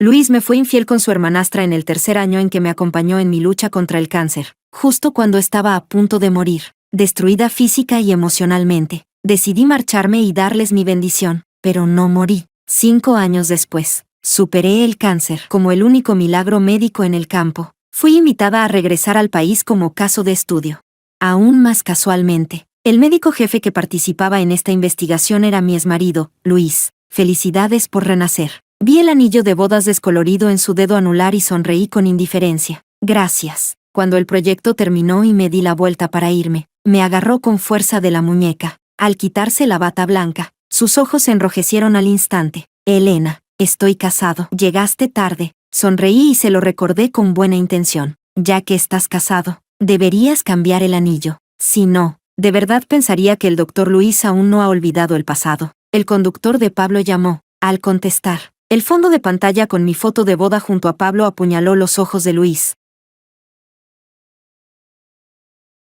Luis me fue infiel con su hermanastra en el tercer año en que me acompañó en mi lucha contra el cáncer, justo cuando estaba a punto de morir, destruida física y emocionalmente. Decidí marcharme y darles mi bendición, pero no morí. 5 años después, superé el cáncer como el único milagro médico en el campo. Fui invitada a regresar al país como caso de estudio. Aún más casualmente, el médico jefe que participaba en esta investigación era mi exmarido, Luis. Felicidades por renacer. Vi el anillo de bodas descolorido en su dedo anular y sonreí con indiferencia. Gracias. Cuando el proyecto terminó y me di la vuelta para irme, me agarró con fuerza de la muñeca. Al quitarse la bata blanca, sus ojos se enrojecieron al instante. Elena, estoy casado. Llegaste tarde. Sonreí y se lo recordé con buena intención. Ya que estás casado, deberías cambiar el anillo. Si no, de verdad pensaría que el doctor Luis aún no ha olvidado el pasado. El conductor de Pablo llamó. Al contestar, el fondo de pantalla con mi foto de boda junto a Pablo apuñaló los ojos de Luis.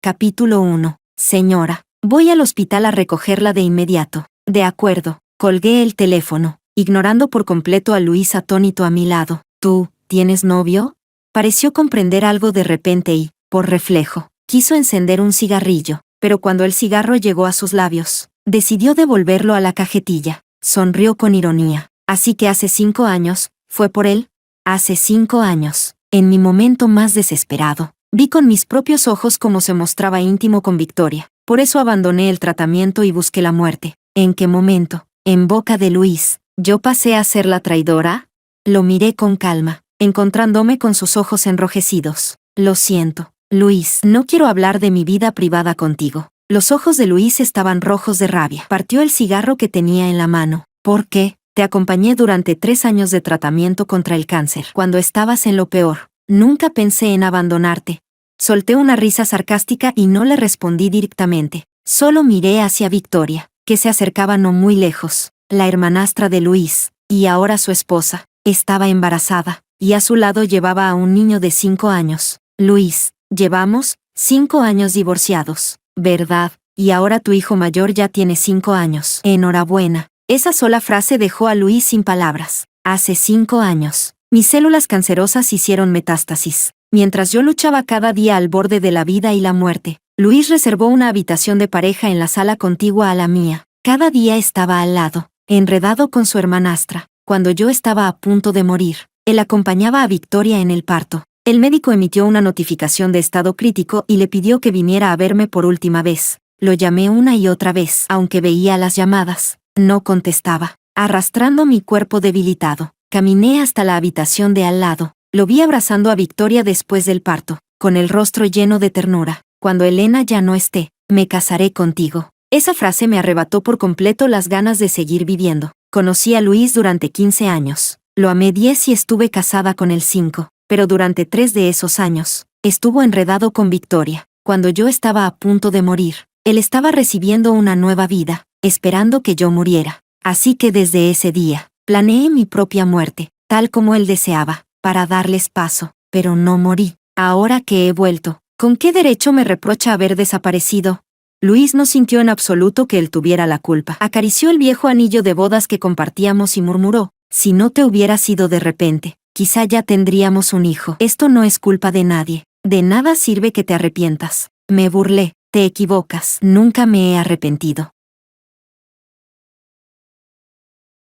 Capítulo 1. Señora, voy al hospital a recogerla de inmediato. De acuerdo. Colgué el teléfono, ignorando por completo a Luis atónito a mi lado. ¿Tú, tienes novio? Pareció comprender algo de repente y, por reflejo, quiso encender un cigarrillo, pero cuando el cigarro llegó a sus labios, decidió devolverlo a la cajetilla. Sonrió con ironía. Así que hace 5 años, ¿fue por él? Hace 5 años, en mi momento más desesperado, vi con mis propios ojos cómo se mostraba íntimo con Victoria. Por eso abandoné el tratamiento y busqué la muerte. ¿En qué momento? En boca de Luis. ¿Yo pasé a ser la traidora? Lo miré con calma, encontrándome con sus ojos enrojecidos. Lo siento, Luis, no quiero hablar de mi vida privada contigo. Los ojos de Luis estaban rojos de rabia. Partió el cigarro que tenía en la mano. ¿Por qué? Te acompañé durante 3 años de tratamiento contra el cáncer. Cuando estabas en lo peor, nunca pensé en abandonarte. Solté una risa sarcástica y no le respondí directamente. Solo miré hacia Victoria, que se acercaba no muy lejos. La hermanastra de Luis, y ahora su esposa, estaba embarazada, y a su lado llevaba a un niño de 5 años. Luis, llevamos 5 años divorciados, ¿verdad? Y ahora tu hijo mayor ya tiene 5 años. Enhorabuena. Esa sola frase dejó a Luis sin palabras. Hace 5 años, mis células cancerosas hicieron metástasis. Mientras yo luchaba cada día al borde de la vida y la muerte, Luis reservó una habitación de pareja en la sala contigua a la mía. Cada día estaba al lado, enredado con su hermanastra. Cuando yo estaba a punto de morir, él acompañaba a Victoria en el parto. El médico emitió una notificación de estado crítico y le pidió que viniera a verme por última vez. Lo llamé una y otra vez, aunque veía las llamadas. No contestaba. Arrastrando mi cuerpo debilitado, caminé hasta la habitación de al lado. Lo vi abrazando a Victoria después del parto, con el rostro lleno de ternura. Cuando Elena ya no esté, me casaré contigo. Esa frase me arrebató por completo las ganas de seguir viviendo. Conocí a Luis durante 15 años. Lo amé 10 y estuve casada con él 5. Pero durante 3 de esos años, estuvo enredado con Victoria. Cuando yo estaba a punto de morir, él estaba recibiendo una nueva vida, esperando que yo muriera. Así que desde ese día, planeé mi propia muerte, tal como él deseaba, para darles paso, pero no morí. Ahora que he vuelto, ¿con qué derecho me reprocha haber desaparecido? Luis no sintió en absoluto que él tuviera la culpa. Acarició el viejo anillo de bodas que compartíamos y murmuró, si no te hubieras ido de repente, quizá ya tendríamos un hijo. Esto no es culpa de nadie. De nada sirve que te arrepientas. Me burlé. Te equivocas. Nunca me he arrepentido.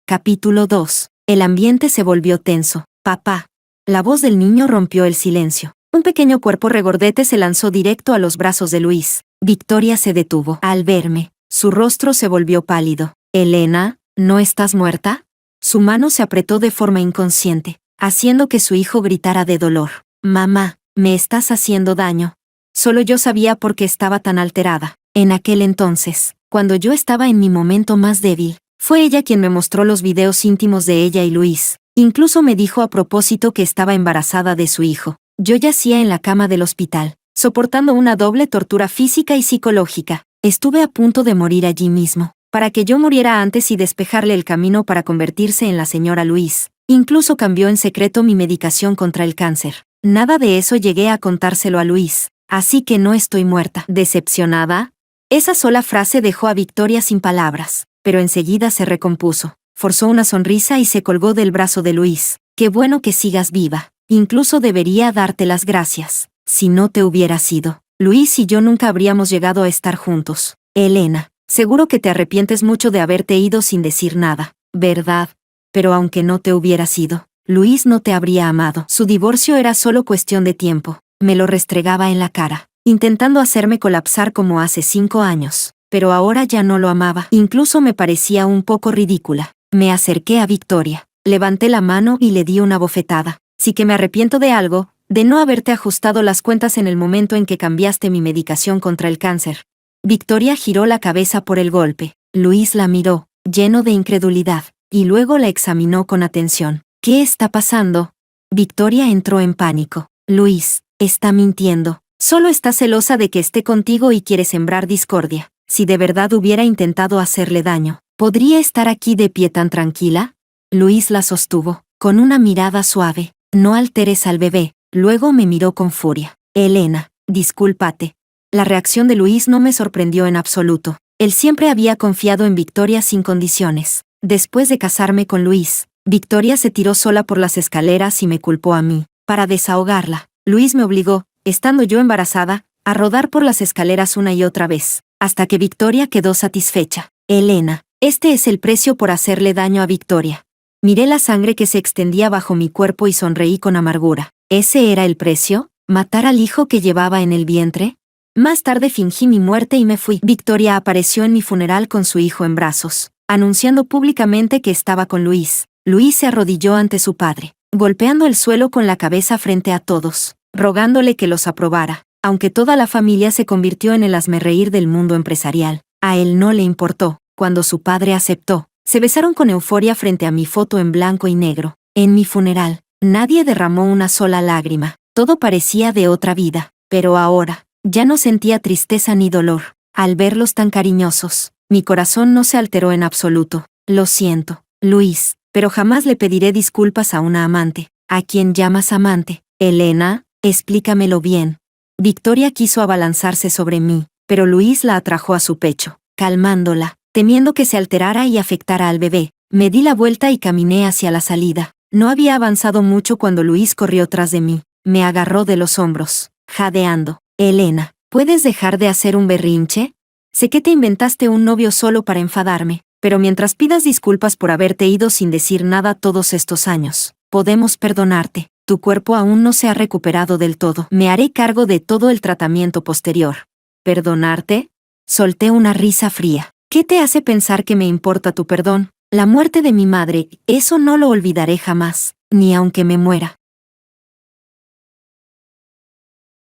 Capítulo 2. El ambiente se volvió tenso. Papá. La voz del niño rompió el silencio. Un pequeño cuerpo regordete se lanzó directo a los brazos de Luis. Victoria se detuvo. Al verme, su rostro se volvió pálido. Elena, ¿no estás muerta? Su mano se apretó de forma inconsciente, haciendo que su hijo gritara de dolor. Mamá, me estás haciendo daño. Solo yo sabía por qué estaba tan alterada. En aquel entonces, cuando yo estaba en mi momento más débil, fue ella quien me mostró los videos íntimos de ella y Luis. Incluso me dijo a propósito que estaba embarazada de su hijo. Yo yacía en la cama del hospital, soportando una doble tortura física y psicológica. Estuve a punto de morir allí mismo, para que yo muriera antes y despejarle el camino para convertirse en la señora Luis. Incluso cambió en secreto mi medicación contra el cáncer. Nada de eso llegué a contárselo a Luis. Así que no estoy muerta. ¿Decepcionada? Esa sola frase dejó a Victoria sin palabras, pero enseguida se recompuso. Forzó una sonrisa y se colgó del brazo de Luis. Qué bueno que sigas viva. Incluso debería darte las gracias. Si no te hubieras ido, Luis y yo nunca habríamos llegado a estar juntos. Elena, seguro que te arrepientes mucho de haberte ido sin decir nada, ¿verdad? Pero aunque no te hubieras ido, Luis no te habría amado. Su divorcio era solo cuestión de tiempo. Me lo restregaba en la cara, intentando hacerme colapsar como hace 5 años. Pero ahora ya no lo amaba. Incluso me parecía un poco ridícula. Me acerqué a Victoria, levanté la mano y le di una bofetada. Sí que me arrepiento de algo, de no haberte ajustado las cuentas en el momento en que cambiaste mi medicación contra el cáncer. Victoria giró la cabeza por el golpe. Luis la miró, lleno de incredulidad, y luego la examinó con atención. ¿Qué está pasando? Victoria entró en pánico. Luis, está mintiendo. Solo está celosa de que esté contigo y quiere sembrar discordia. Si de verdad hubiera intentado hacerle daño, ¿podría estar aquí de pie tan tranquila? Luis la sostuvo, con una mirada suave. No alteres al bebé. Luego me miró con furia. Elena, discúlpate. La reacción de Luis no me sorprendió en absoluto. Él siempre había confiado en Victoria sin condiciones. Después de casarme con Luis, Victoria se tiró sola por las escaleras y me culpó a mí. Para desahogarla, Luis me obligó, estando yo embarazada, a rodar por las escaleras una y otra vez, hasta que Victoria quedó satisfecha. Elena, este es el precio por hacerle daño a Victoria. Miré la sangre que se extendía bajo mi cuerpo y sonreí con amargura. ¿Ese era el precio? ¿Matar al hijo que llevaba en el vientre? Más tarde fingí mi muerte y me fui. Victoria apareció en mi funeral con su hijo en brazos, anunciando públicamente que estaba con Luis. Luis se arrodilló ante su padre, golpeando el suelo con la cabeza frente a todos, rogándole que los aprobara. Aunque toda la familia se convirtió en el hazmerreír del mundo empresarial, a él no le importó. Cuando su padre aceptó, se besaron con euforia frente a mi foto en blanco y negro. En mi funeral, nadie derramó una sola lágrima. Todo parecía de otra vida. Pero ahora, ya no sentía tristeza ni dolor. Al verlos tan cariñosos, mi corazón no se alteró en absoluto. Lo siento, Luis, pero jamás le pediré disculpas a una amante. ¿A quién llamas amante? Elena, explícamelo bien. Victoria quiso abalanzarse sobre mí, pero Luis la atrajo a su pecho, calmándola. Temiendo que se alterara y afectara al bebé, me di la vuelta y caminé hacia la salida. No había avanzado mucho cuando Luis corrió tras de mí. Me agarró de los hombros, jadeando. Elena, ¿puedes dejar de hacer un berrinche? Sé que te inventaste un novio solo para enfadarme, pero mientras pidas disculpas por haberte ido sin decir nada todos estos años, podemos perdonarte. Tu cuerpo aún no se ha recuperado del todo. Me haré cargo de todo el tratamiento posterior. ¿Perdonarte? Solté una risa fría. ¿Qué te hace pensar que me importa tu perdón? La muerte de mi madre, eso no lo olvidaré jamás, ni aunque me muera.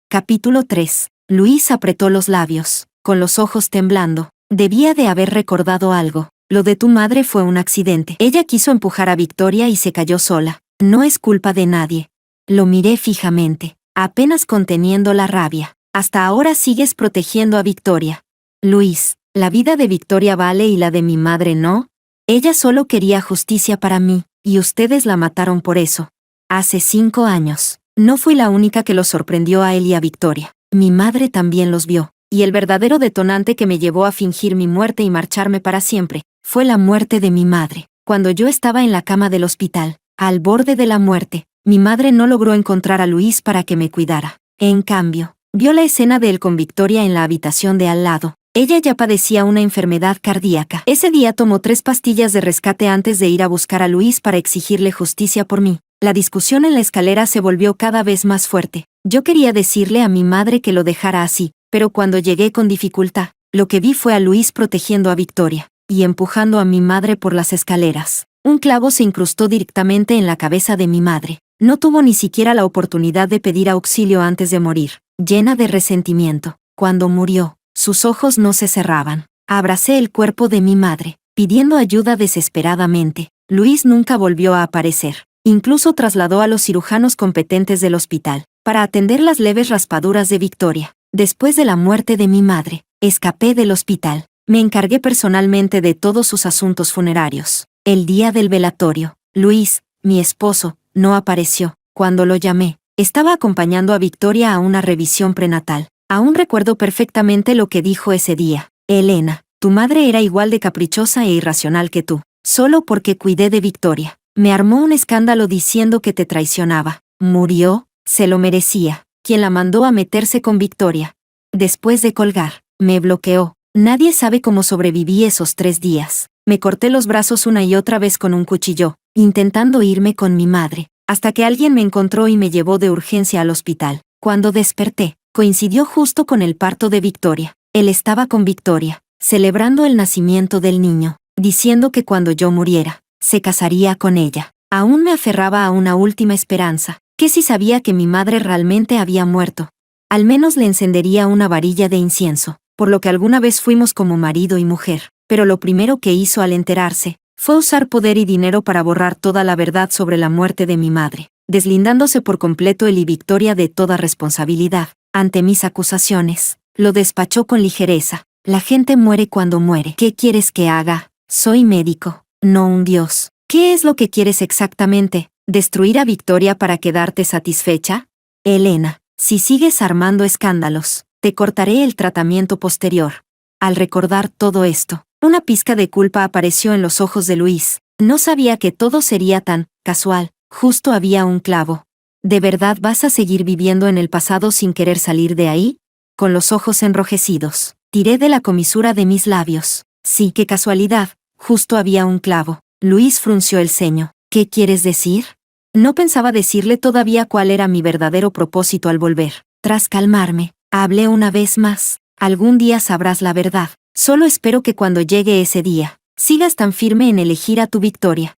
Capítulo 3. Luis apretó los labios, con los ojos temblando. Debía de haber recordado algo. Lo de tu madre fue un accidente. Ella quiso empujar a Victoria y se cayó sola. No es culpa de nadie. Lo miré fijamente, apenas conteniendo la rabia. Hasta ahora sigues protegiendo a Victoria. Luis, la vida de Victoria vale y la de mi madre no. Ella solo quería justicia para mí, y ustedes la mataron por eso. Hace 5 años. No fui la única que los sorprendió a él y a Victoria. Mi madre también los vio. Y el verdadero detonante que me llevó a fingir mi muerte y marcharme para siempre, fue la muerte de mi madre. Cuando yo estaba en la cama del hospital, al borde de la muerte, mi madre no logró encontrar a Luis para que me cuidara. En cambio, vio la escena de él con Victoria en la habitación de al lado. Ella ya padecía una enfermedad cardíaca. Ese día tomó 3 pastillas de rescate antes de ir a buscar a Luis para exigirle justicia por mí. La discusión en la escalera se volvió cada vez más fuerte. Yo quería decirle a mi madre que lo dejara así, pero cuando llegué con dificultad, lo que vi fue a Luis protegiendo a Victoria y empujando a mi madre por las escaleras. Un clavo se incrustó directamente en la cabeza de mi madre. No tuvo ni siquiera la oportunidad de pedir auxilio antes de morir, llena de resentimiento. Cuando murió, sus ojos no se cerraban. Abracé el cuerpo de mi madre, pidiendo ayuda desesperadamente. Luis nunca volvió a aparecer. Incluso trasladó a los cirujanos competentes del hospital para atender las leves raspaduras de Victoria. Después de la muerte de mi madre, escapé del hospital. Me encargué personalmente de todos sus asuntos funerarios. El día del velatorio, Luis, mi esposo, no apareció. Cuando lo llamé, estaba acompañando a Victoria a una revisión prenatal. Aún recuerdo perfectamente lo que dijo ese día. Elena, tu madre era igual de caprichosa e irracional que tú. Solo porque cuidé de Victoria, Me armó un escándalo diciendo que te traicionaba. Murió, se lo merecía. Quien la mandó a meterse con Victoria. Después de colgar, me bloqueó. Nadie sabe cómo sobreviví esos 3 días. Me corté los brazos una y otra vez con un cuchillo, intentando irme con mi madre, hasta que alguien me encontró y me llevó de urgencia al hospital. Cuando desperté, coincidió justo con el parto de Victoria. Él estaba con Victoria, celebrando el nacimiento del niño, diciendo que cuando yo muriera, se casaría con ella. Aún me aferraba a una última esperanza, que si sabía que mi madre realmente había muerto, al menos le encendería una varilla de incienso, por lo que alguna vez fuimos como marido y mujer. Pero lo primero que hizo al enterarse, fue usar poder y dinero para borrar toda la verdad sobre la muerte de mi madre, deslindándose por completo él y Victoria de toda responsabilidad. Ante mis acusaciones, lo despachó con ligereza. La gente muere cuando muere. ¿Qué quieres que haga? Soy médico, no un dios. ¿Qué es lo que quieres exactamente? ¿Destruir a Victoria para quedarte satisfecha? Elena, si sigues armando escándalos, te cortaré el tratamiento posterior. Al recordar todo esto, una pizca de culpa apareció en los ojos de Luis. No sabía que todo sería tan casual. Justo había un clavo. ¿De verdad vas a seguir viviendo en el pasado sin querer salir de ahí? Con los ojos enrojecidos, tiré de la comisura de mis labios. Sí, qué casualidad. Justo había un clavo. Luis frunció el ceño. ¿Qué quieres decir? No pensaba decirle todavía cuál era mi verdadero propósito al volver. Tras calmarme, hablé una vez más. Algún día sabrás la verdad. Solo espero que cuando llegue ese día, sigas tan firme en elegir a tu Victoria.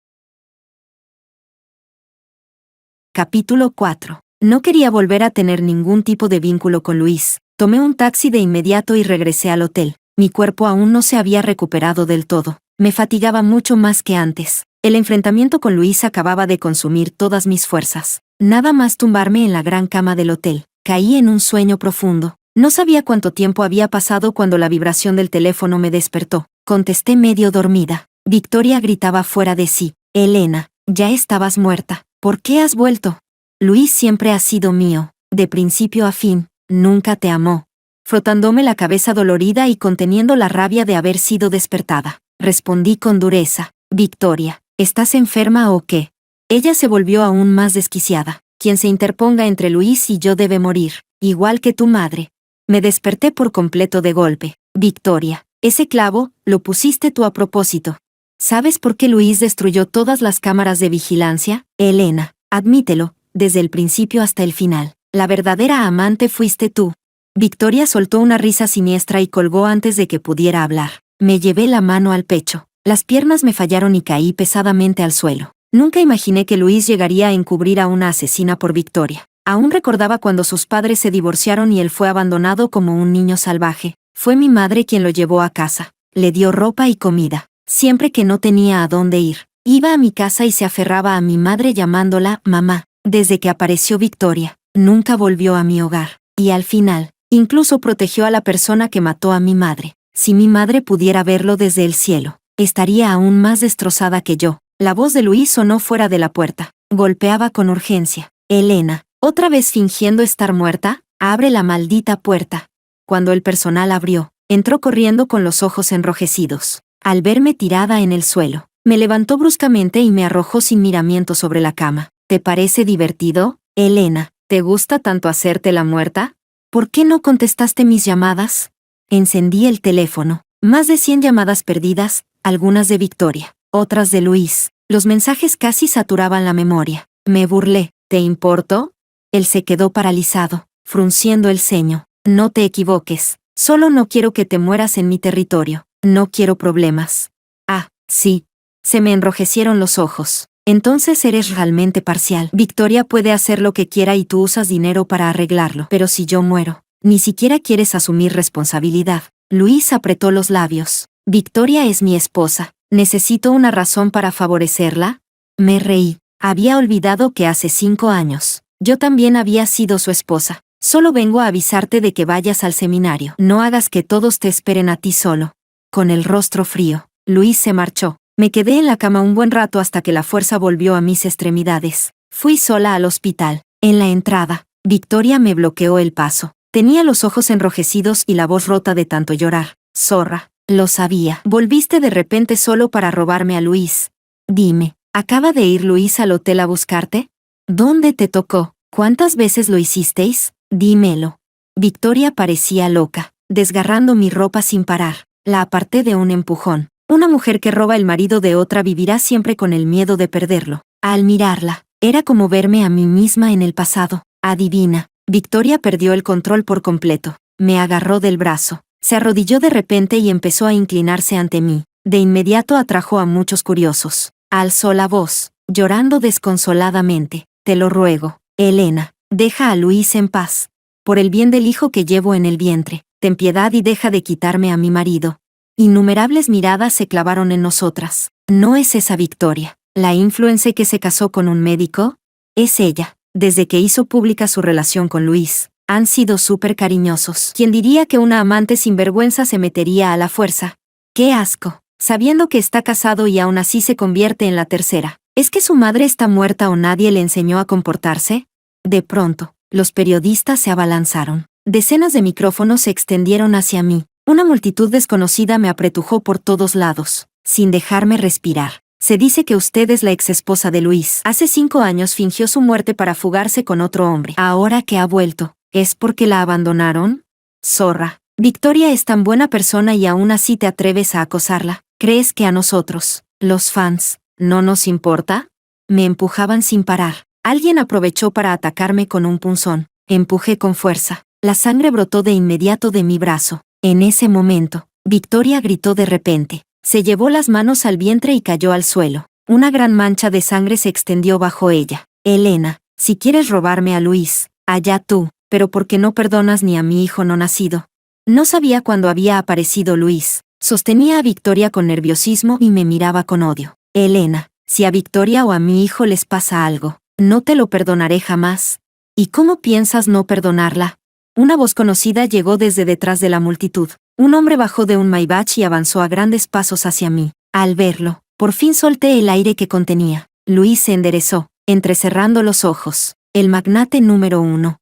Capítulo 4. No quería volver a tener ningún tipo de vínculo con Luis. Tomé un taxi de inmediato y regresé al hotel. Mi cuerpo aún no se había recuperado del todo. Me fatigaba mucho más que antes. El enfrentamiento con Luis acababa de consumir todas mis fuerzas. Nada más tumbarme en la gran cama del hotel. Caí en un sueño profundo. No sabía cuánto tiempo había pasado cuando la vibración del teléfono me despertó. Contesté medio dormida. Victoria gritaba fuera de sí. Elena, ya estabas muerta. ¿Por qué has vuelto? Luis siempre ha sido mío, de principio a fin. Nunca te amó. Frotándome la cabeza dolorida y conteniendo la rabia de haber sido despertada, respondí con dureza. Victoria, ¿estás enferma o qué? Ella se volvió aún más desquiciada. Quien se interponga entre Luis y yo debe morir, igual que tu madre. Me desperté por completo de golpe. Victoria, ese clavo, lo pusiste tú a propósito. ¿Sabes por qué Luis destruyó todas las cámaras de vigilancia? Elena, admítelo, desde el principio hasta el final. La verdadera amante fuiste tú. Victoria soltó una risa siniestra y colgó antes de que pudiera hablar. Me llevé la mano al pecho. Las piernas me fallaron y caí pesadamente al suelo. Nunca imaginé que Luis llegaría a encubrir a una asesina por Victoria. Aún recordaba cuando sus padres se divorciaron y él fue abandonado como un niño salvaje. Fue mi madre quien lo llevó a casa. Le dio ropa y comida. Siempre que no tenía a dónde ir, iba a mi casa y se aferraba a mi madre llamándola mamá. Desde que apareció Victoria, nunca volvió a mi hogar. Y al final, incluso protegió a la persona que mató a mi madre. Si mi madre pudiera verlo desde el cielo, estaría aún más destrozada que yo. La voz de Luis sonó fuera de la puerta. Golpeaba con urgencia. Elena, ¿otra vez fingiendo estar muerta? Abre la maldita puerta. Cuando el personal abrió, entró corriendo con los ojos enrojecidos. Al verme tirada en el suelo, me levantó bruscamente y me arrojó sin miramiento sobre la cama. ¿Te parece divertido, Elena? ¿Te gusta tanto hacerte la muerta? ¿Por qué no contestaste mis llamadas? Encendí el teléfono. Más de 100 llamadas perdidas, algunas de Victoria, otras de Luis. Los mensajes casi saturaban la memoria. Me burlé. ¿Te importo? Él se quedó paralizado, frunciendo el ceño. No te equivoques. Solo no quiero que te mueras en mi territorio. No quiero problemas. Ah, sí. Se me enrojecieron los ojos. Entonces eres realmente parcial. Victoria puede hacer lo que quiera y tú usas dinero para arreglarlo. Pero si yo muero, ni siquiera quieres asumir responsabilidad. Luis apretó los labios. Victoria es mi esposa. ¿Necesito una razón para favorecerla? Me reí. Había olvidado que hace 5 años, yo también había sido su esposa. Solo vengo a avisarte de que vayas al seminario. No hagas que todos te esperen a ti solo. Con el rostro frío, Luis se marchó. Me quedé en la cama un buen rato hasta que la fuerza volvió a mis extremidades. Fui sola al hospital. En la entrada, Victoria me bloqueó el paso. Tenía los ojos enrojecidos y la voz rota de tanto llorar. Zorra, lo sabía. Volviste de repente solo para robarme a Luis. Dime, ¿Acaba de ir Luis al hotel a buscarte? ¿Dónde te tocó? ¿Cuántas veces lo hicisteis? Dímelo. Victoria parecía loca, desgarrando mi ropa sin parar. La aparté de un empujón. Una mujer que roba el marido de otra vivirá siempre con el miedo de perderlo. Al mirarla, era como verme a mí misma en el pasado. Adivina. Victoria perdió el control por completo. Me agarró del brazo. Se arrodilló de repente y empezó a inclinarse ante mí. De inmediato atrajo a muchos curiosos. Alzó la voz, llorando desconsoladamente. Te lo ruego, Elena, deja a Luis en paz. Por el bien del hijo que llevo en el vientre, ten piedad y deja de quitarme a mi marido. Innumerables miradas se clavaron en nosotras. ¿No es esa Victoria, la influencer que se casó con un médico? Es ella. Desde que hizo pública su relación con Luis, han sido súper cariñosos. ¿Quién diría que una amante sinvergüenza se metería a la fuerza? ¡Qué asco! Sabiendo que está casado y aún así se convierte en la tercera. ¿Es que su madre está muerta o nadie le enseñó a comportarse? De pronto, los periodistas se abalanzaron. Decenas de micrófonos se extendieron hacia mí. Una multitud desconocida me apretujó por todos lados, sin dejarme respirar. Se dice que usted es la exesposa de Luis. Hace 5 años fingió su muerte para fugarse con otro hombre. Ahora que ha vuelto, ¿es porque la abandonaron? Zorra. Victoria es tan buena persona y aún así te atreves a acosarla. ¿Crees que a nosotros, los fans, no nos importa? Me empujaban sin parar. Alguien aprovechó para atacarme con un punzón. Empujé con fuerza. La sangre brotó de inmediato de mi brazo. En ese momento, Victoria gritó de repente. Se llevó las manos al vientre y cayó al suelo. Una gran mancha de sangre se extendió bajo ella. Elena, si quieres robarme a Luis, allá tú, pero ¿por qué no perdonas ni a mi hijo no nacido? No sabía cuándo había aparecido Luis. Sostenía a Victoria con nerviosismo y me miraba con odio. Elena, si a Victoria o a mi hijo les pasa algo, no te lo perdonaré jamás. ¿Y cómo piensas no perdonarla? Una voz conocida llegó desde detrás de la multitud. Un hombre bajó de un Maybach y avanzó a grandes pasos hacia mí. Al verlo, por fin solté el aire que contenía. Luis se enderezó, entrecerrando los ojos. El magnate número 1.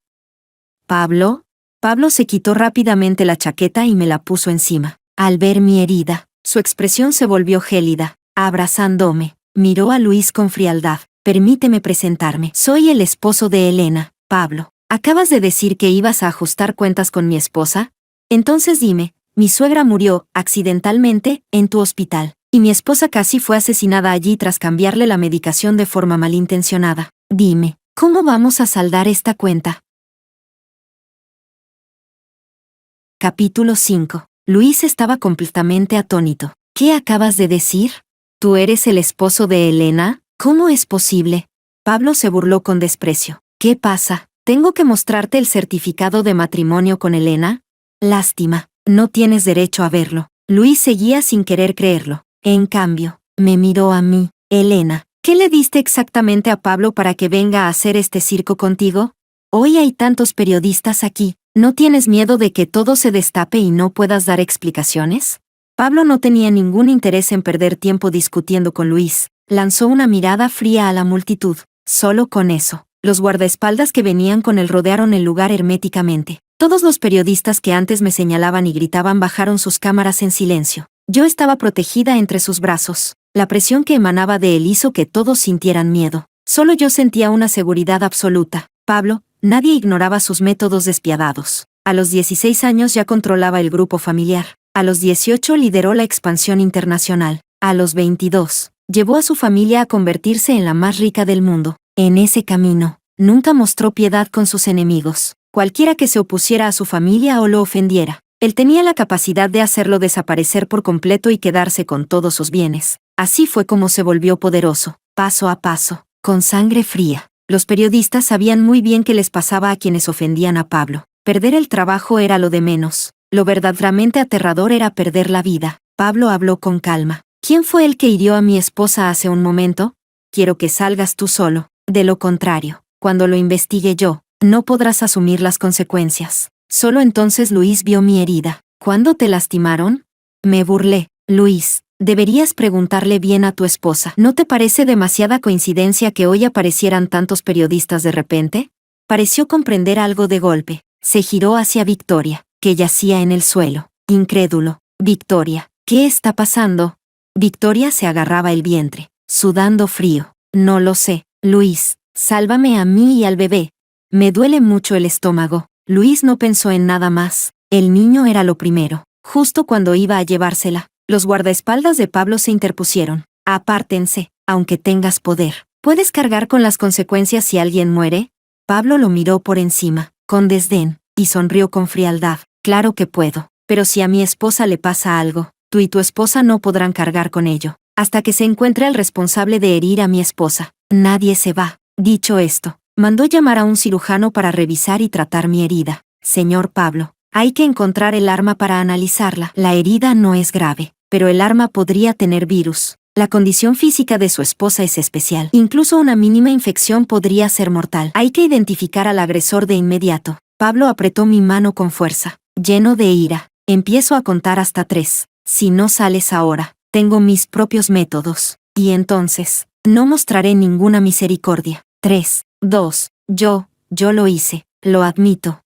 ¿Pablo? Pablo se quitó rápidamente la chaqueta y me la puso encima. Al ver mi herida, su expresión se volvió gélida. Abrazándome, miró a Luis con frialdad. Permíteme presentarme. Soy el esposo de Elena, Pablo. ¿Acabas de decir que ibas a ajustar cuentas con mi esposa? Entonces dime, mi suegra murió, accidentalmente, en tu hospital, y mi esposa casi fue asesinada allí tras cambiarle la medicación de forma malintencionada. Dime, ¿cómo vamos a saldar esta cuenta? Capítulo 5. Luis estaba completamente atónito. ¿Qué acabas de decir? ¿Tú eres el esposo de Elena? ¿Cómo es posible? Pablo se burló con desprecio. ¿Qué pasa? ¿Tengo que mostrarte el certificado de matrimonio con Elena? Lástima, no tienes derecho a verlo. Luis seguía sin querer creerlo. En cambio, me miró a mí. Elena, ¿qué le diste exactamente a Pablo para que venga a hacer este circo contigo? Hoy hay tantos periodistas aquí. ¿No tienes miedo de que todo se destape y no puedas dar explicaciones? Pablo no tenía ningún interés en perder tiempo discutiendo con Luis. Lanzó una mirada fría a la multitud. Solo con eso, los guardaespaldas que venían con él rodearon el lugar herméticamente. Todos los periodistas que antes me señalaban y gritaban bajaron sus cámaras en silencio. Yo estaba protegida entre sus brazos. La presión que emanaba de él hizo que todos sintieran miedo. Solo yo sentía una seguridad absoluta. Pablo, nadie ignoraba sus métodos despiadados. A los 16 años ya controlaba el grupo familiar. A los 18 lideró la expansión internacional. A los 22, llevó a su familia a convertirse en la más rica del mundo. En ese camino, nunca mostró piedad con sus enemigos. Cualquiera que se opusiera a su familia o lo ofendiera, él tenía la capacidad de hacerlo desaparecer por completo y quedarse con todos sus bienes. Así fue como se volvió poderoso, paso a paso, con sangre fría. Los periodistas sabían muy bien qué les pasaba a quienes ofendían a Pablo. Perder el trabajo era lo de menos. Lo verdaderamente aterrador era perder la vida. Pablo habló con calma. ¿Quién fue el que hirió a mi esposa hace un momento? Quiero que salgas tú solo. De lo contrario, cuando lo investigue yo, no podrás asumir las consecuencias. Solo entonces Luis vio mi herida. ¿Cuándo te lastimaron? Me burlé. Luis, deberías preguntarle bien a tu esposa. ¿No te parece demasiada coincidencia que hoy aparecieran tantos periodistas de repente? Pareció comprender algo de golpe. Se giró hacia Victoria, que yacía en el suelo. Incrédulo. Victoria, ¿qué está pasando? Victoria se agarraba el vientre. sudando frío. No lo sé, Luis, sálvame a mí y al bebé. Me duele mucho el estómago. Luis no pensó en nada más. El niño era lo primero. Justo cuando iba a llevársela, los guardaespaldas de Pablo se interpusieron. Apártense, aunque tengas poder. ¿Puedes cargar con las consecuencias si alguien muere? Pablo lo miró por encima, con desdén, y sonrió con frialdad. Claro que puedo, pero si a mi esposa le pasa algo, tú y tu esposa no podrán cargar con ello. Hasta que se encuentre el responsable de herir a mi esposa, nadie se va. Dicho esto, mandó llamar a un cirujano para revisar y tratar mi herida. Señor Pablo, hay que encontrar el arma para analizarla. La herida no es grave, pero el arma podría tener virus. La condición física de su esposa es especial. Incluso una mínima infección podría ser mortal. Hay que identificar al agresor de inmediato. Pablo apretó mi mano con fuerza, lleno de ira. Empiezo a contar hasta 3. Si no sales ahora, tengo mis propios métodos. Y entonces, no mostraré ninguna misericordia. 3, 2, yo lo hice, lo admito.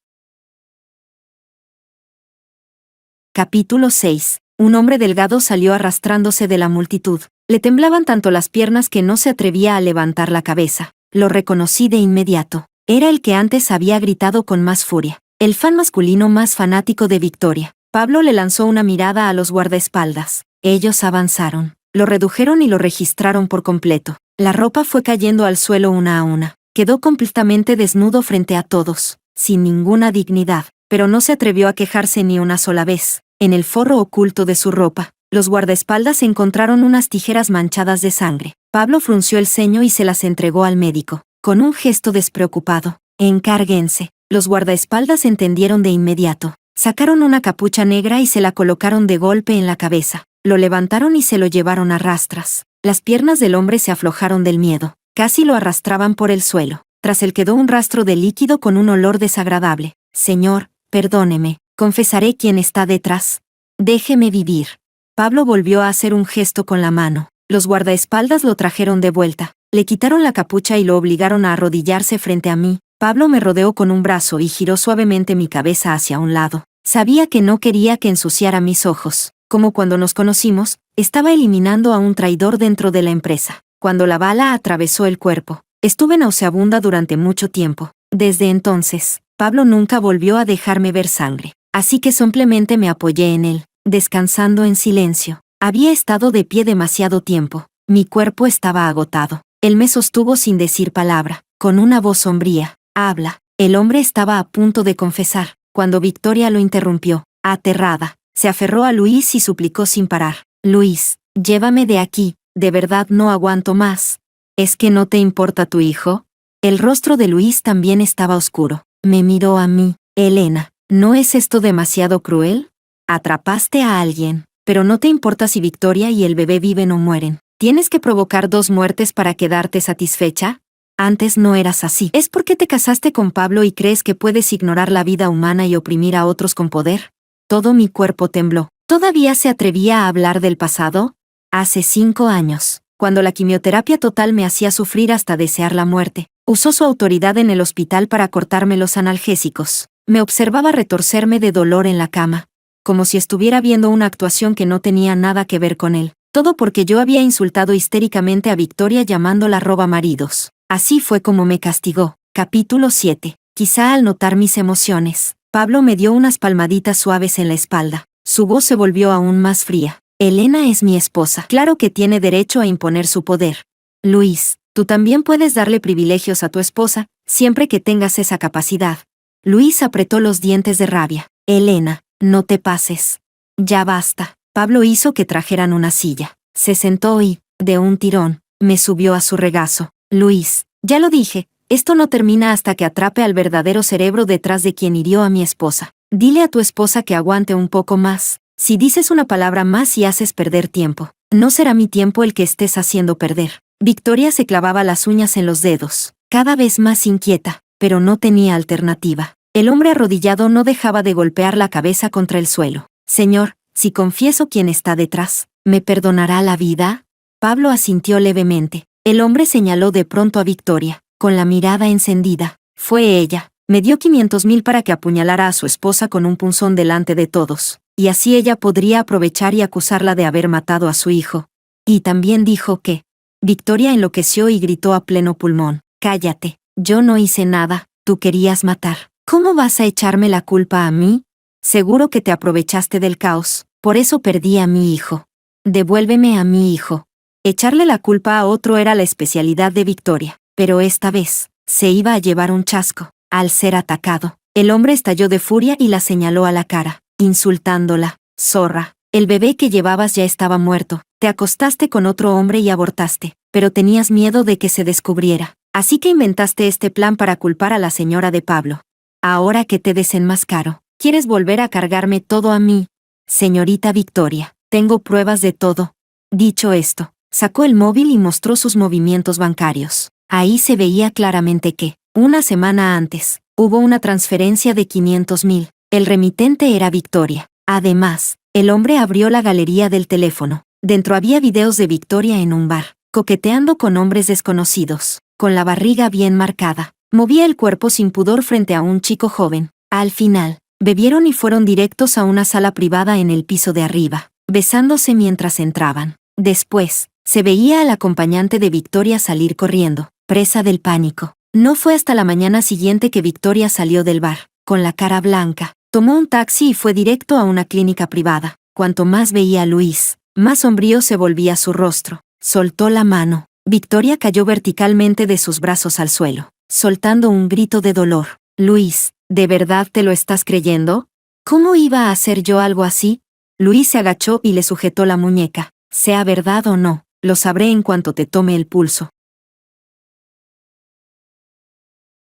Capítulo 6. Un hombre delgado salió arrastrándose de la multitud. Le temblaban tanto las piernas que no se atrevía a levantar la cabeza. Lo reconocí de inmediato. Era el que antes había gritado con más furia. El fan masculino más fanático de Victoria. Pablo le lanzó una mirada a los guardaespaldas. Ellos avanzaron. Lo redujeron y lo registraron por completo. La ropa fue cayendo al suelo una a una. Quedó completamente desnudo frente a todos, sin ninguna dignidad, pero no se atrevió a quejarse ni una sola vez. En el forro oculto de su ropa, los guardaespaldas encontraron unas tijeras manchadas de sangre. Pablo frunció el ceño y se las entregó al médico, con un gesto despreocupado. Encárguense. Los guardaespaldas entendieron de inmediato. Sacaron una capucha negra y se la colocaron de golpe en la cabeza. Lo levantaron y se lo llevaron a rastras. Las piernas del hombre se aflojaron del miedo. Casi lo arrastraban por el suelo. Tras él quedó un rastro de líquido con un olor desagradable. Señor, perdóneme, confesaré quién está detrás. Déjeme vivir. Pablo volvió a hacer un gesto con la mano. Los guardaespaldas lo trajeron de vuelta. Le quitaron la capucha y lo obligaron a arrodillarse frente a mí. Pablo me rodeó con un brazo y giró suavemente mi cabeza hacia un lado. Sabía que no quería que ensuciara mis ojos. Como cuando nos conocimos, estaba eliminando a un traidor dentro de la empresa. Cuando la bala atravesó el cuerpo, estuve nauseabunda durante mucho tiempo. Desde entonces, Pablo nunca volvió a dejarme ver sangre. Así que simplemente me apoyé en él, descansando en silencio. Había estado de pie demasiado tiempo. Mi cuerpo estaba agotado. Él me sostuvo sin decir palabra, con una voz sombría. Habla. El hombre estaba a punto de confesar, cuando Victoria lo interrumpió. Aterrada, se aferró a Luis y suplicó sin parar. Luis, llévame de aquí, de verdad no aguanto más. ¿Es que no te importa tu hijo? El rostro de Luis también estaba oscuro. Me miró a mí. Elena, ¿no es esto demasiado cruel? Atrapaste a alguien, pero no te importa si Victoria y el bebé viven o mueren. ¿Tienes que provocar 2 muertes para quedarte satisfecha? Antes no eras así. ¿Es porque te casaste con Pablo y crees que puedes ignorar la vida humana y oprimir a otros con poder? Todo mi cuerpo tembló. ¿Todavía se atrevía a hablar del pasado? Hace 5 años, cuando la quimioterapia total me hacía sufrir hasta desear la muerte, usó su autoridad en el hospital para cortarme los analgésicos. Me observaba retorcerme de dolor en la cama, como si estuviera viendo una actuación que no tenía nada que ver con él. Todo porque yo había insultado histéricamente a Victoria llamándola robamaridos. Así fue como me castigó. Capítulo 7. Quizá al notar mis emociones, Pablo me dio unas palmaditas suaves en la espalda. Su voz se volvió aún más fría. Elena es mi esposa. Claro que tiene derecho a imponer su poder. Luis, tú también puedes darle privilegios a tu esposa, siempre que tengas esa capacidad. Luis apretó los dientes de rabia. Elena, no te pases. Ya basta. Pablo hizo que trajeran una silla. Se sentó y, de un tirón, me subió a su regazo. Luis, ya lo dije, esto no termina hasta que atrape al verdadero cerebro detrás de quien hirió a mi esposa. Dile a tu esposa que aguante un poco más. Si dices una palabra más y haces perder tiempo, no será mi tiempo el que estés haciendo perder. Victoria se clavaba las uñas en los dedos, cada vez más inquieta, pero no tenía alternativa. El hombre arrodillado no dejaba de golpear la cabeza contra el suelo. Señor, si confieso quién está detrás, ¿me perdonará la vida? Pablo asintió levemente. El hombre señaló de pronto a Victoria, con la mirada encendida. Fue ella. Me dio 500,000 para que apuñalara a su esposa con un punzón delante de todos, y así ella podría aprovechar y acusarla de haber matado a su hijo. Y también dijo que Victoria enloqueció y gritó a pleno pulmón. Cállate, yo no hice nada, tú querías matar. ¿Cómo vas a echarme la culpa a mí? Seguro que te aprovechaste del caos, por eso perdí a mi hijo. Devuélveme a mi hijo. Echarle la culpa a otro era la especialidad de Victoria, pero esta vez, se iba a llevar un chasco. Al ser atacado, el hombre estalló de furia y la señaló a la cara, insultándola. Zorra, el bebé que llevabas ya estaba muerto, te acostaste con otro hombre y abortaste, pero tenías miedo de que se descubriera, así que inventaste este plan para culpar a la señora de Pablo. Ahora que te desenmascaro, ¿quieres volver a cargarme todo a mí? Señorita Victoria, tengo pruebas de todo. Dicho esto, sacó el móvil y mostró sus movimientos bancarios. Ahí se veía claramente que, una semana antes, hubo una transferencia de 500,000. El remitente era Victoria. Además, el hombre abrió la galería del teléfono. Dentro había videos de Victoria en un bar, coqueteando con hombres desconocidos, con la barriga bien marcada. Movía el cuerpo sin pudor frente a un chico joven. Al final, bebieron y fueron directos a una sala privada en el piso de arriba, besándose mientras entraban. Después, se veía al acompañante de Victoria salir corriendo, presa del pánico. No fue hasta la mañana siguiente que Victoria salió del bar, con la cara blanca. Tomó un taxi y fue directo a una clínica privada. Cuanto más veía a Luis, más sombrío se volvía su rostro. Soltó la mano. Victoria cayó verticalmente de sus brazos al suelo, soltando un grito de dolor. Luis, ¿de verdad te lo estás creyendo? ¿Cómo iba a hacer yo algo así? Luis se agachó y le sujetó la muñeca. Sea verdad o no, lo sabré en cuanto te tome el pulso.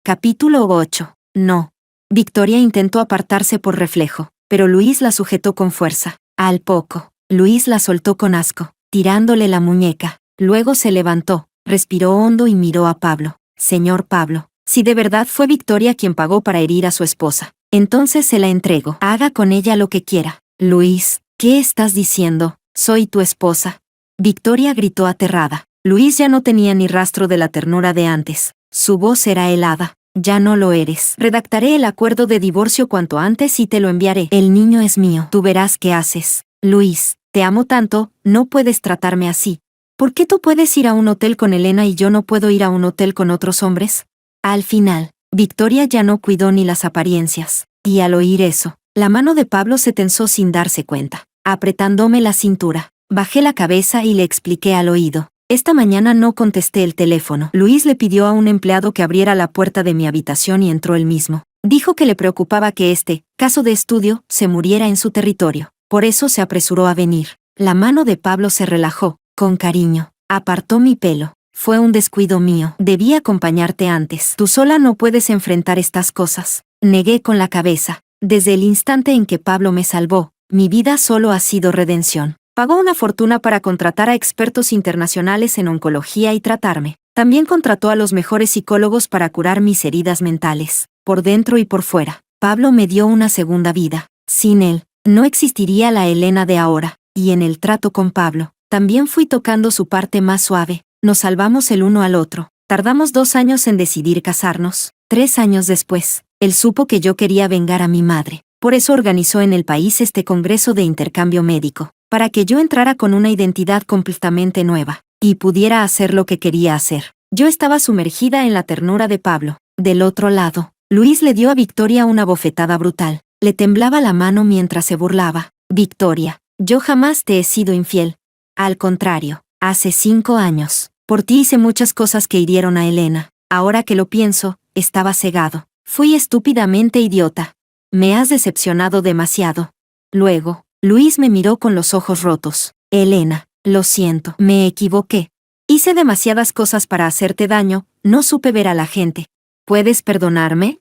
Capítulo 8. No. Victoria intentó apartarse por reflejo, pero Luis la sujetó con fuerza. Al poco, Luis la soltó con asco, tirándole la muñeca. Luego se levantó, respiró hondo y miró a Pablo. Señor Pablo, si de verdad fue Victoria quien pagó para herir a su esposa, entonces se la entrego. Haga con ella lo que quiera. Luis, ¿qué estás diciendo? Soy tu esposa. Victoria gritó aterrada. Luis ya no tenía ni rastro de la ternura de antes. Su voz era helada. Ya no lo eres. Redactaré el acuerdo de divorcio cuanto antes y te lo enviaré. El niño es mío. Tú verás qué haces. Luis, te amo tanto, no puedes tratarme así. ¿Por qué tú puedes ir a un hotel con Elena y yo no puedo ir a un hotel con otros hombres? Al final, Victoria ya no cuidó ni las apariencias. Y al oír eso, la mano de Pablo se tensó sin darse cuenta, apretándome la cintura. Bajé la cabeza y le expliqué al oído. Esta mañana no contesté el teléfono. Luis le pidió a un empleado que abriera la puerta de mi habitación y entró él mismo. Dijo que le preocupaba que este caso de estudio se muriera en su territorio. Por eso se apresuró a venir. La mano de Pablo se relajó, con cariño. Apartó mi pelo. Fue un descuido mío. Debí acompañarte antes. Tú sola no puedes enfrentar estas cosas. Negué con la cabeza. Desde el instante en que Pablo me salvó, mi vida solo ha sido redención. Pagó una fortuna para contratar a expertos internacionales en oncología y tratarme. También contrató a los mejores psicólogos para curar mis heridas mentales, por dentro y por fuera. Pablo me dio una segunda vida. Sin él, no existiría la Elena de ahora. Y en el trato con Pablo, también fui tocando su parte más suave. Nos salvamos el uno al otro. Tardamos 2 años en decidir casarnos. 3 años después, él supo que yo quería vengar a mi madre. Por eso organizó en el país este congreso de intercambio médico, para que yo entrara con una identidad completamente nueva, y pudiera hacer lo que quería hacer. Yo estaba sumergida en la ternura de Pablo. Del otro lado, Luis le dio a Victoria una bofetada brutal. Le temblaba la mano mientras se burlaba. Victoria, yo jamás te he sido infiel. Al contrario, hace 5 años, por ti hice muchas cosas que hirieron a Elena. Ahora que lo pienso, estaba cegado. Fui estúpidamente idiota. Me has decepcionado demasiado. Luego, Luis me miró con los ojos rotos. Elena, lo siento, me equivoqué. Hice demasiadas cosas para hacerte daño, no supe ver a la gente. ¿Puedes perdonarme?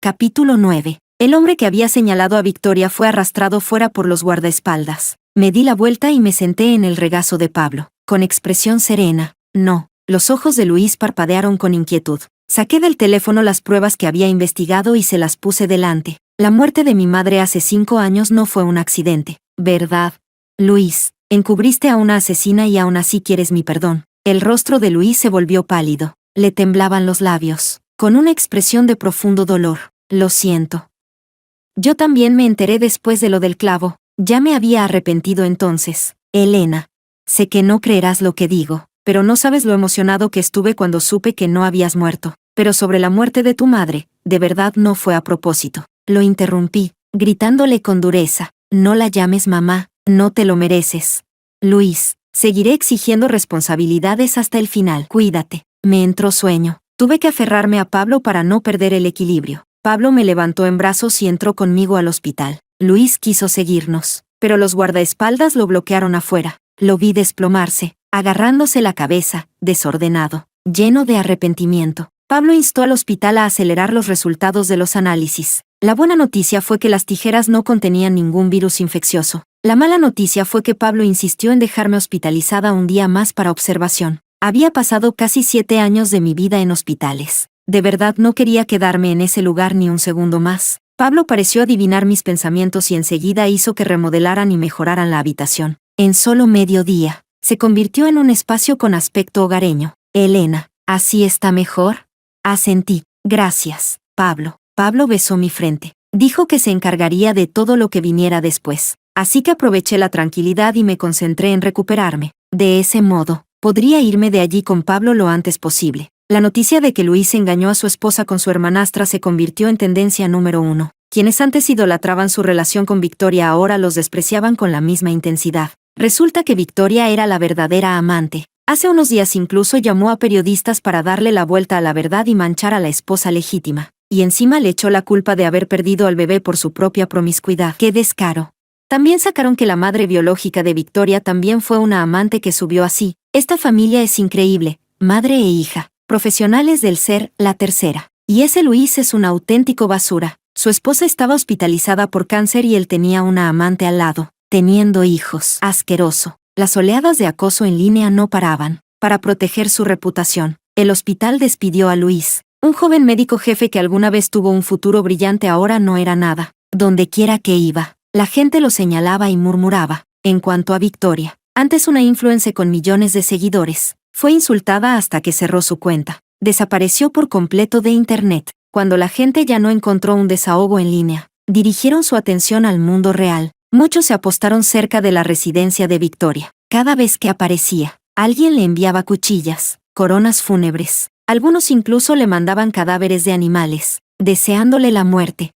Capítulo 9. El hombre que había señalado a Victoria fue arrastrado fuera por los guardaespaldas. Me di la vuelta y me senté en el regazo de Pablo, con expresión serena. No. Los ojos de Luis parpadearon con inquietud. Saqué del teléfono las pruebas que había investigado y se las puse delante. La muerte de mi madre hace 5 años no fue un accidente, ¿verdad? Luis, encubriste a una asesina y aún así quieres mi perdón. El rostro de Luis se volvió pálido. Le temblaban los labios, con una expresión de profundo dolor. Lo siento. Yo también me enteré después de lo del clavo. Ya me había arrepentido entonces. Elena, Sé que no creerás lo que digo, pero no sabes lo emocionado que estuve cuando supe que no habías muerto. Pero sobre la muerte de tu madre, de verdad no fue a propósito. Lo interrumpí, gritándole con dureza. No la llames mamá, no te lo mereces. Luis, seguiré exigiendo responsabilidades hasta el final. Cuídate. Me entró sueño. Tuve que aferrarme a Pablo para no perder el equilibrio. Pablo me levantó en brazos y entró conmigo al hospital. Luis quiso seguirnos, pero los guardaespaldas lo bloquearon afuera. Lo vi desplomarse, agarrándose la cabeza, desordenado, lleno de arrepentimiento. Pablo instó al hospital a acelerar los resultados de los análisis. La buena noticia fue que las tijeras no contenían ningún virus infeccioso. La mala noticia fue que Pablo insistió en dejarme hospitalizada un día más para observación. Había pasado casi 7 años de mi vida en hospitales. De verdad no quería quedarme en ese lugar ni un segundo más. Pablo pareció adivinar mis pensamientos y enseguida hizo que remodelaran y mejoraran la habitación. En solo medio día, se convirtió en un espacio con aspecto hogareño. Elena, ¿así está mejor? Asentí. Gracias, Pablo. Pablo besó mi frente. Dijo que se encargaría de todo lo que viniera después. Así que aproveché la tranquilidad y me concentré en recuperarme. De ese modo, podría irme de allí con Pablo lo antes posible. La noticia de que Luis engañó a su esposa con su hermanastra se convirtió en tendencia número 1. Quienes antes idolatraban su relación con Victoria ahora los despreciaban con la misma intensidad. Resulta que Victoria era la verdadera amante. Hace unos días incluso llamó a periodistas para darle la vuelta a la verdad y manchar a la esposa legítima. Y encima le echó la culpa de haber perdido al bebé por su propia promiscuidad. ¡Qué descaro! También sacaron que la madre biológica de Victoria también fue una amante que subió así. Esta familia es increíble, madre e hija, profesionales del ser, la tercera. Y ese Luis es un auténtico basura. Su esposa estaba hospitalizada por cáncer y él tenía una amante al lado, teniendo hijos. Asqueroso. Las oleadas de acoso en línea no paraban. Para proteger su reputación, el hospital despidió a Luis. Un joven médico jefe que alguna vez tuvo un futuro brillante ahora no era nada. Donde quiera que iba, la gente lo señalaba y murmuraba. En cuanto a Victoria, antes una influencer con millones de seguidores, fue insultada hasta que cerró su cuenta. Desapareció por completo de Internet. Cuando la gente ya no encontró un desahogo en línea, dirigieron su atención al mundo real. Muchos se apostaron cerca de la residencia de Victoria. Cada vez que aparecía, alguien le enviaba cuchillas, coronas fúnebres. Algunos incluso le mandaban cadáveres de animales, deseándole la muerte.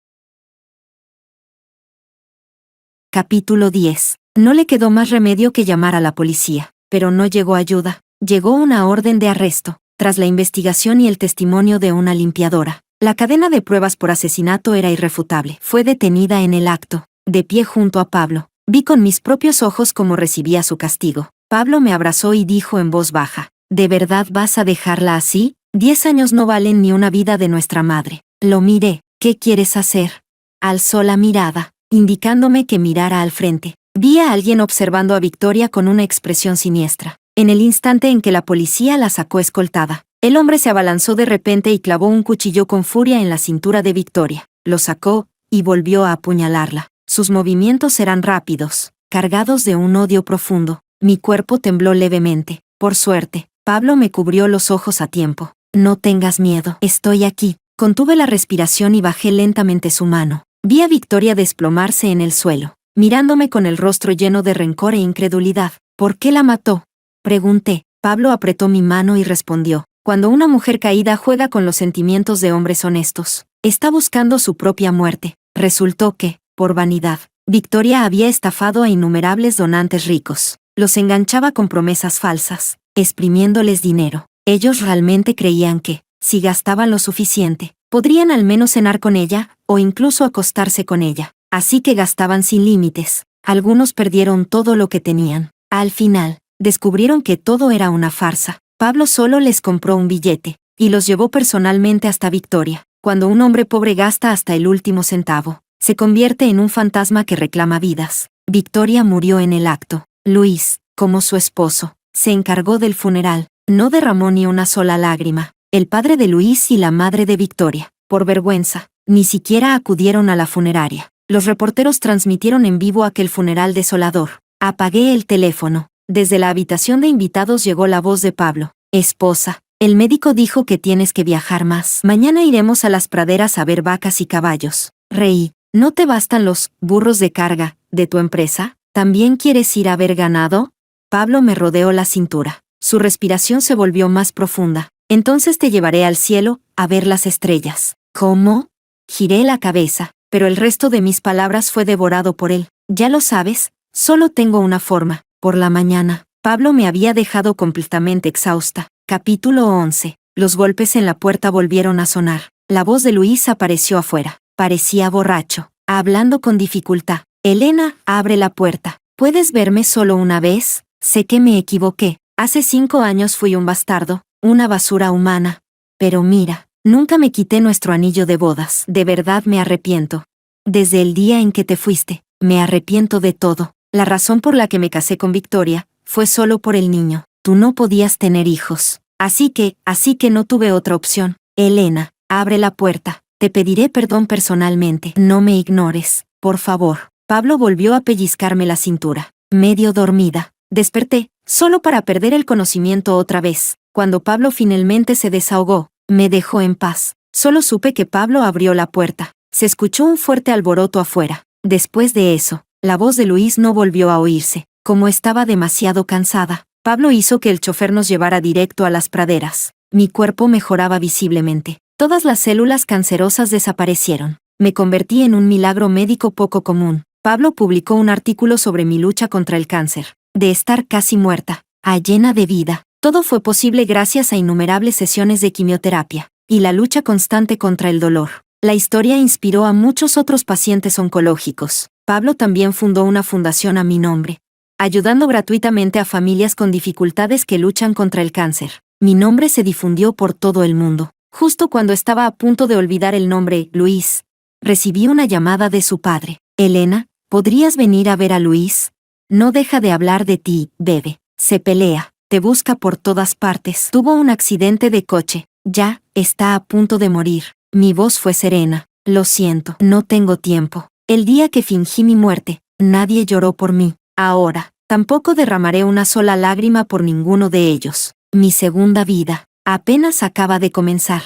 Capítulo 10. No le quedó más remedio que llamar a la policía, pero no llegó ayuda. Llegó una orden de arresto, tras la investigación y el testimonio de una limpiadora. La cadena de pruebas por asesinato era irrefutable. Fue detenida en el acto. De pie junto a Pablo, vi con mis propios ojos cómo recibía su castigo. Pablo me abrazó y dijo en voz baja, ¿de verdad vas a dejarla así? 10 años no valen ni una vida de nuestra madre. Lo miré. ¿Qué quieres hacer? Alzó la mirada, indicándome que mirara al frente. Vi a alguien observando a Victoria con una expresión siniestra. En el instante en que la policía la sacó escoltada, el hombre se abalanzó de repente y clavó un cuchillo con furia en la cintura de Victoria. Lo sacó y volvió a apuñalarla. Sus movimientos eran rápidos, cargados de un odio profundo. Mi cuerpo tembló levemente. Por suerte, Pablo me cubrió los ojos a tiempo. No tengas miedo, estoy aquí. Contuve la respiración y bajé lentamente su mano. Vi a Victoria desplomarse en el suelo, mirándome con el rostro lleno de rencor e incredulidad. ¿Por qué la mató? Pregunté. Pablo apretó mi mano y respondió. Cuando una mujer caída juega con los sentimientos de hombres honestos, está buscando su propia muerte. Resultó que, por vanidad, Victoria había estafado a innumerables donantes ricos. Los enganchaba con promesas falsas, exprimiéndoles dinero. Ellos realmente creían que, si gastaban lo suficiente, podrían al menos cenar con ella, o incluso acostarse con ella. Así que gastaban sin límites. Algunos perdieron todo lo que tenían. Al final, descubrieron que todo era una farsa. Pablo solo les compró un billete, y los llevó personalmente hasta Victoria. Cuando un hombre pobre gasta hasta el último centavo, se convierte en un fantasma que reclama vidas. Victoria murió en el acto. Luis, como su esposo, se encargó del funeral. No derramó ni una sola lágrima. El padre de Luis y la madre de Victoria, por vergüenza, ni siquiera acudieron a la funeraria. Los reporteros transmitieron en vivo aquel funeral desolador. Apagué el teléfono. Desde la habitación de invitados llegó la voz de Pablo. Esposa, el médico dijo que tienes que viajar más. Mañana iremos a las praderas a ver vacas y caballos. Reí. ¿No te bastan los burros de carga de tu empresa? ¿También quieres ir a ver ganado? Pablo me rodeó la cintura. Su respiración se volvió más profunda. Entonces te llevaré al cielo, a ver las estrellas. ¿Cómo? Giré la cabeza, pero el resto de mis palabras fue devorado por él. Ya lo sabes, solo tengo una forma. Por la mañana, Pablo me había dejado completamente exhausta. Capítulo 11. Los golpes en la puerta volvieron a sonar. La voz de Luis apareció afuera. Parecía borracho, hablando con dificultad. Elena, abre la puerta. ¿Puedes verme solo una vez? Sé que me equivoqué. Hace 5 años fui un bastardo, una basura humana. Pero mira, nunca me quité nuestro anillo de bodas. De verdad me arrepiento. Desde el día en que te fuiste, me arrepiento de todo. La razón por la que me casé con Victoria fue solo por el niño. Tú no podías tener hijos. Así que no tuve otra opción. Elena, abre la puerta. Te pediré perdón personalmente. No me ignores, por favor. Pablo volvió a pellizcarme la cintura. Medio dormida. Desperté, solo para perder el conocimiento otra vez. Cuando Pablo finalmente se desahogó, me dejó en paz. Solo supe que Pablo abrió la puerta. Se escuchó un fuerte alboroto afuera. Después de eso, la voz de Luis no volvió a oírse. Como estaba demasiado cansada, Pablo hizo que el chofer nos llevara directo a las praderas. Mi cuerpo mejoraba visiblemente. Todas las células cancerosas desaparecieron. Me convertí en un milagro médico poco común. Pablo publicó un artículo sobre mi lucha contra el cáncer. De estar casi muerta, a llena de vida. Todo fue posible gracias a innumerables sesiones de quimioterapia y la lucha constante contra el dolor. La historia inspiró a muchos otros pacientes oncológicos. Pablo también fundó una fundación a mi nombre, ayudando gratuitamente a familias con dificultades que luchan contra el cáncer. Mi nombre se difundió por todo el mundo. Justo cuando estaba a punto de olvidar el nombre, Luis, recibí una llamada de su padre. Elena, ¿podrías venir a ver a Luis? No deja de hablar de ti, bebé. Se pelea, te busca por todas partes. Tuvo un accidente de coche. Ya, está a punto de morir. Mi voz fue serena. Lo siento, no tengo tiempo. El día que fingí mi muerte, nadie lloró por mí. Ahora, tampoco derramaré una sola lágrima por ninguno de ellos. Mi segunda vida apenas acaba de comenzar.